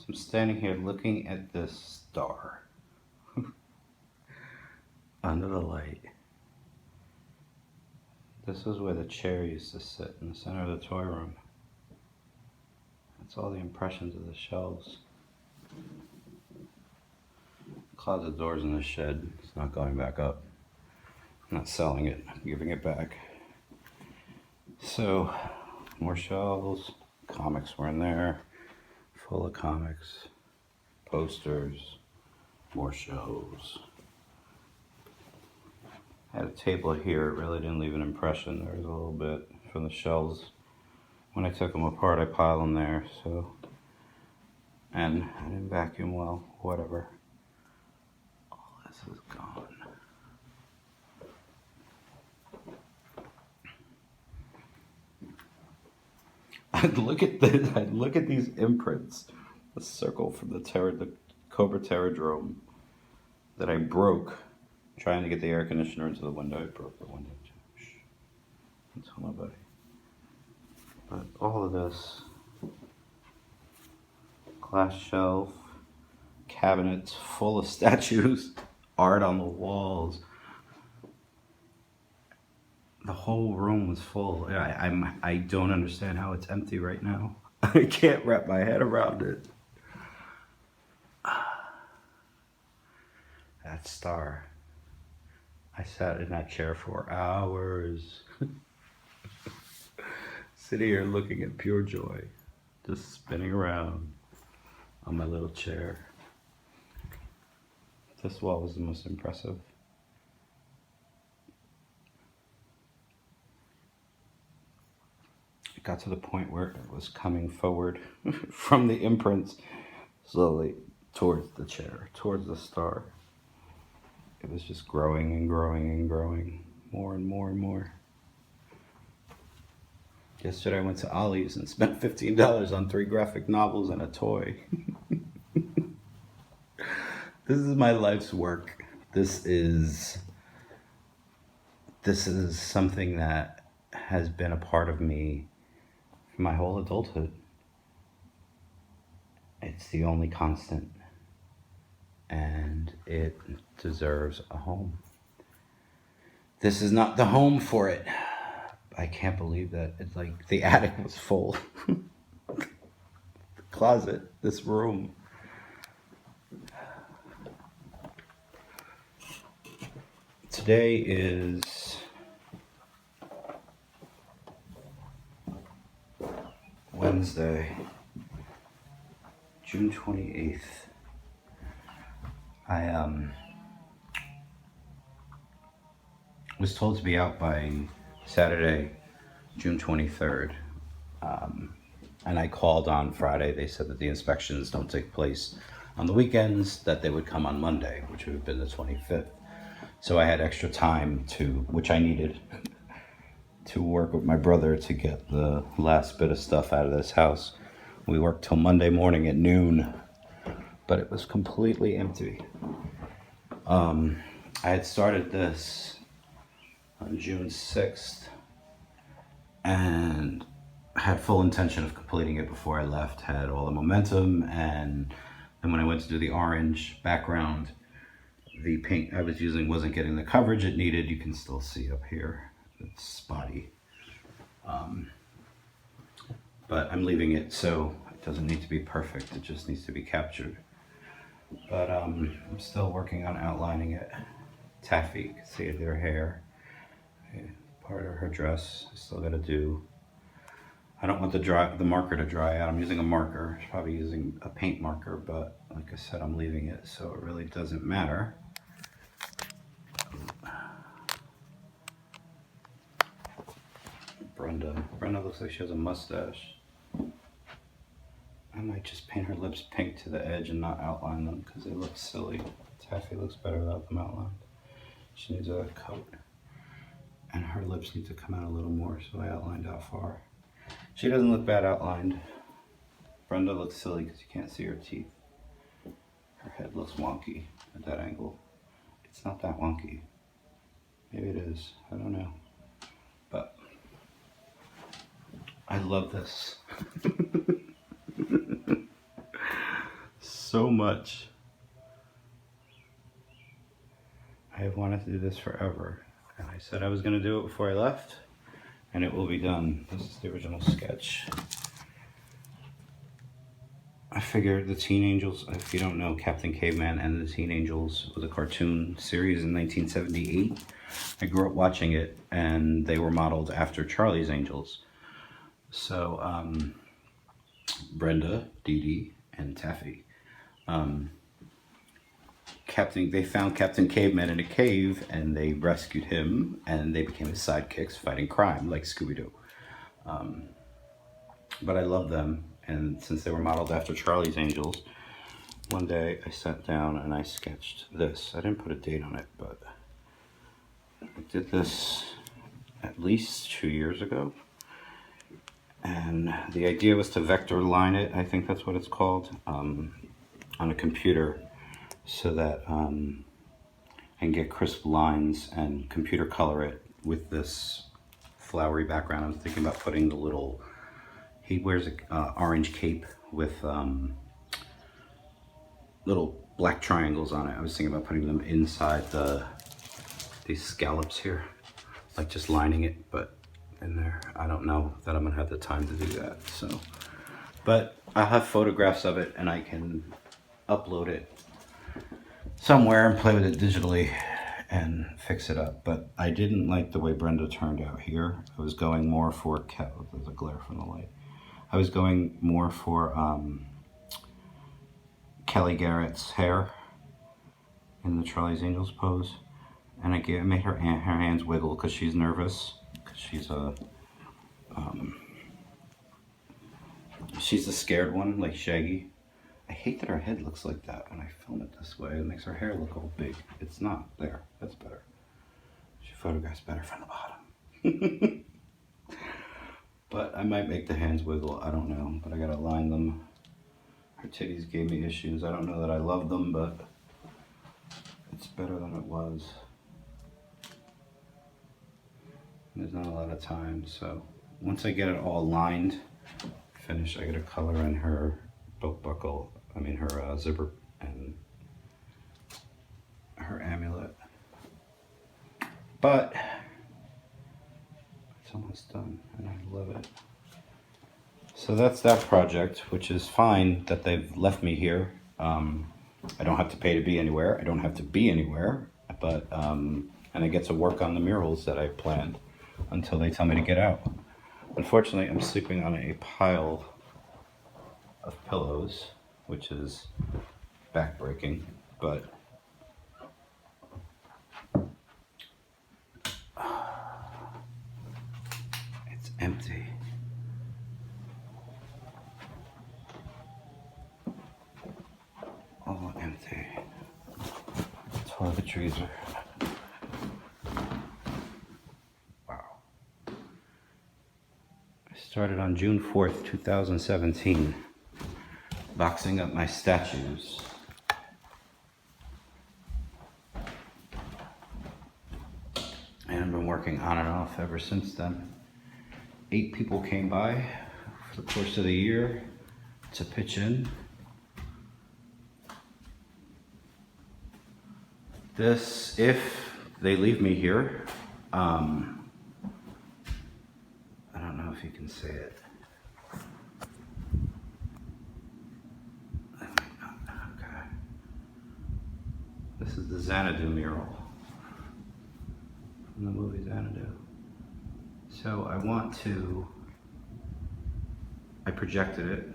So I'm standing here looking at this star under the light. This is where the chair used to sit, in the center of the toy room. That's all the impressions of the shelves. Closet doors in the shed. It's not going back up. I'm not selling it. I'm giving it back. So, more shelves. Comics were in there. Full of comics. Posters. More shelves. I had a table here. It really didn't leave an impression. There was a little bit from the shelves. When I took them apart, I piled them there. So, and I didn't vacuum well. Whatever. All this is gone. I'd look at this. I'd look at these imprints. The circle from the Cobra Terradrome that I broke trying to get the air conditioner into the window. I broke the window too. Shh. Don't tell nobody. But all of this, glass shelf, cabinets full of statues, art on the walls. The whole room was full. I don't understand how it's empty right now. I can't wrap my head around it. That star. I sat in that chair for hours. Sitting here looking at pure joy. Just spinning around on my little chair. This wall was the most impressive. It got to the point where it was coming forward from the imprints slowly towards the chair, towards the star. It was just growing and growing and growing, more and more and more. Yesterday I went to Ollie's and spent $15 on 3 graphic novels and a toy. This is my life's work. This is something that has been a part of me for my whole adulthood. It's the only constant, and it deserves a home. This is not the home for it. I can't believe that. It's like the attic was full. The closet, this room. Today is Wednesday, June 28th. I was told to be out by Saturday, June 23rd. And I called on Friday. They said that the inspections don't take place on the weekends, that they would come on Monday, which would have been the 25th. So I had extra time which I needed, to work with my brother to get the last bit of stuff out of this house. We worked till Monday morning at noon, but it was completely empty. I had started this on June 6th and had full intention of completing it before I left, had all the momentum, and then when I went to do the orange background, the paint I was using wasn't getting the coverage it needed. You can still see up here, it's spotty. But I'm leaving it so it doesn't need to be perfect, it just needs to be captured. But I'm still working on outlining it. Taffy, you can see their hair. Part of her dress, I still gotta do. I don't want the marker to dry out. I'm using a marker, probably using a paint marker, but like I said, I'm leaving it, so it really doesn't matter. Brenda looks like she has a mustache. I might just paint her lips pink to the edge and not outline them because they look silly. Taffy looks better without them outlined. She needs a coat. And her lips need to come out a little more, so I outlined out far. She doesn't look bad outlined. Brenda looks silly because you can't see her teeth. Her head looks wonky at that angle. It's not that wonky. Maybe it is, I don't know. But I love this. so much. I have wanted to do this forever, and I said I was going to do it before I left, and it will be done. This is the original sketch. I figured the Teen Angels, if you don't know, Captain Caveman and the Teen Angels was a cartoon series in 1978. I grew up watching it, and they were modeled after Charlie's Angels. So, Brenda, Dee Dee, and Taffy. They found Captain Caveman in a cave, and they rescued him, and they became his sidekicks fighting crime, like Scooby-Doo. But I love them, and since they were modeled after Charlie's Angels, one day I sat down and I sketched this. I didn't put a date on it, but I did this at least 2 years ago. And the idea was to vector line it, I think that's what it's called, on a computer, so that I can get crisp lines and computer color it with this flowery background. I was thinking about putting the little, he wears a orange cape with little black triangles on it. I was thinking about putting them inside these scallops here, like just lining it, but in there. I don't know that I'm gonna have the time to do that, so. But I'll have photographs of it and I can upload it somewhere and play with it digitally and fix it up. But I didn't like the way Brenda turned out here. I was going more for, there's a glare from the light. I was going more for Kelly Garrett's hair in the Charlie's Angels pose. And I made her hands wiggle because she's nervous. She's she's the scared one, like Shaggy. I hate that her head looks like that when I film it this way. It makes her hair look all big. It's not there. That's better. She photographs better from the bottom. But I might make the hands wiggle. I don't know. But I gotta line them. Her titties gave me issues. I don't know that I love them, but it's better than it was. There's not a lot of time, so once I get it all lined, finished, I gotta color in her belt buckle, her zipper and her amulet. But it's almost done, and I love it. So that's that project, which is fine that they've left me here. I don't have to pay to be anywhere. I don't have to be anywhere, but and I get to work on the murals that I planned until they tell me to get out. Unfortunately, I'm sleeping on a pile of pillows, which is backbreaking, but it's empty. All empty. Toiletries are... Started on June 4th, 2017, boxing up my statues. And I've been working on and off ever since then. 8 people came by for the course of the year to pitch in. This, if they leave me here, if you can see it. Okay. This is the Xanadu mural from the movie Xanadu. So I projected it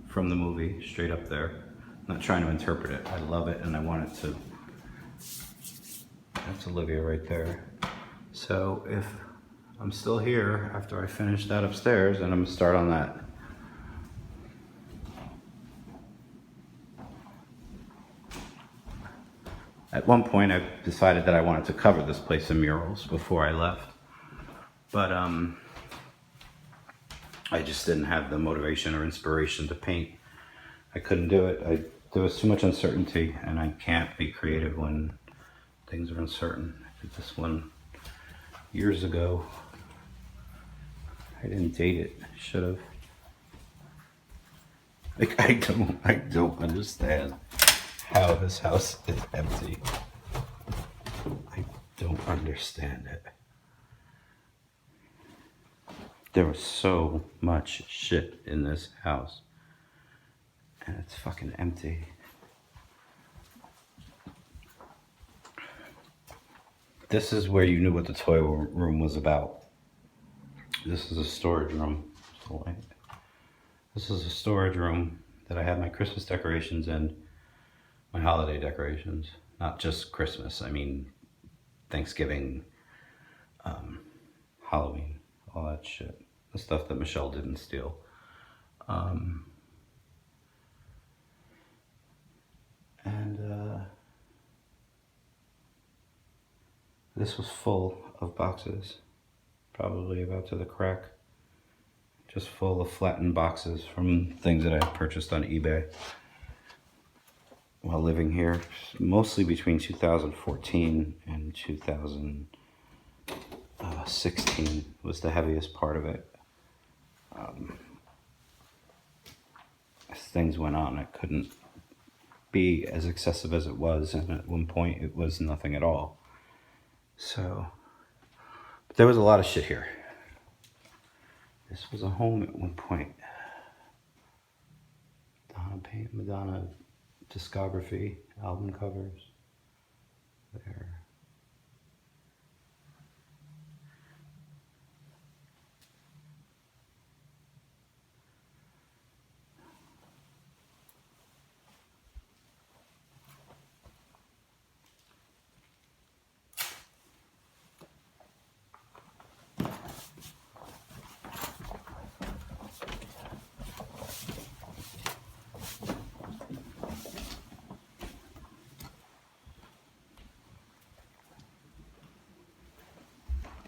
from the movie straight up there. I'm not trying to interpret it. I love it and I want it to. That's Olivia right there. So if I'm still here after I finish that upstairs, and I'm gonna start on that. At one point, I decided that I wanted to cover this place in murals before I left, but I just didn't have the motivation or inspiration to paint. I couldn't do it. There was too much uncertainty, and I can't be creative when things are uncertain. I did this one years ago. I didn't date it. Should have. Like, I don't understand how this house is empty. I don't understand it. There was so much shit in this house, and it's fucking empty. This is where you knew what the toy room was about. This is a storage room. This is a storage room that I had my Christmas decorations in, my holiday decorations. Not just Christmas, I mean Thanksgiving, Halloween, all that shit. The stuff that Michelle didn't steal. This was full of boxes, probably about to the crack. Just full of flattened boxes from things that I purchased on eBay while living here, mostly between 2014 and 2016 was the heaviest part of it. As things went on, it couldn't be as excessive as it was, and at one point it was nothing at all. So, but there was a lot of shit here. This was a home at one point. Madonna discography, album covers. There